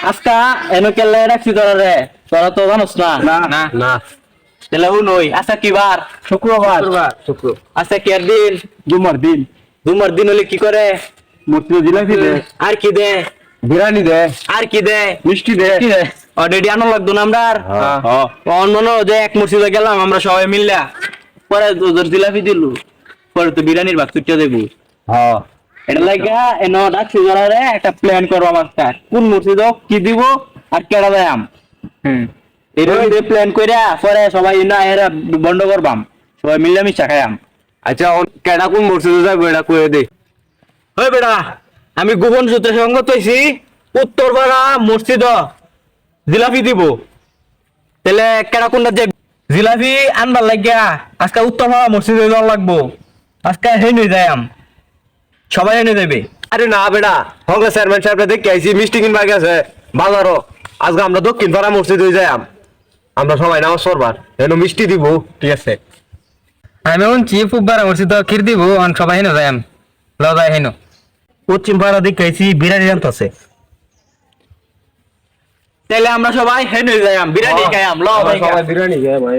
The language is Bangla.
আজকা এনো কেলে রাখছি তোরা রে, তোরা তো জানোস না। না না তাহলে নই আচ্ছা কি বার? শুক্রবার শুক্র আচ্ছা কি আর দিন? জুমার দিন দুমার দিন হলে কি করে? মূর্তি জিলাপি দে আর কি দে? বিরিয়ানি দে আর কি দে? মিষ্টি দে অলরেডি আনো লাগতো না আমরা আর। হ্যাঁ অন্য যে এক মসজিদে গেলাম আমরা সবাই মিললা, পরে তোদের জিলাপি দিলু, পরে তো বিরিয়ানির ভাগ তুইটা দেবো। হ্যাঁ এটা লাগা এনো ডাকছি যারা রে একটা প্ল্যান করবো আমার কাছে, কোন মসজিদ কি দিব আর কেডা দেয়াম। এরকম প্ল্যান কইরা পরে সবাই না এরা বন্ধ করবাম, সবাই মিলামিশা খাইয়াম। আচ্ছা কেডা কোন মসজিদে যাবো এটা কয়ে দে। ওই বেটা, আমি গোপন সূত্রে সংগত হইছি উত্তরপাড়া মসজিদ জিলাপি দিব। তাহলে কেডা কোনটা যে জিলাপি আনবার লাগিয়া আজকে উত্তরপাড়া মসজিদে যাওয়া লাগবো। আজকে হেনে যাইয়াম, সবাই এনে দেবে। আরে না বেটা, হঙ্গে চেয়ারম্যান সাহেবটা দেখে আইছি মিষ্টি কিনবা গেছে বাজারও। আজকে আমরা দক্ষিণ পাড়া মসজিদ হয়ে যাই, আমরা সবাই নামাজ পড়বার এনে মিষ্টি দিব। ঠিক আছে আমি শুনছি ফুকবার মসজিদ ক্ষীর দিব, সবাই হেন যাই ল যাই হেন। পশ্চিম পাড়া দেখে আইছি বিরিয়ানি আনতেছে, তাহলে আমরা সবাই হেনে যাইয়াম বিরিয়ানি খাইয়াম। ল ভাই সবাই বিরিয়ানি খাই ভাই।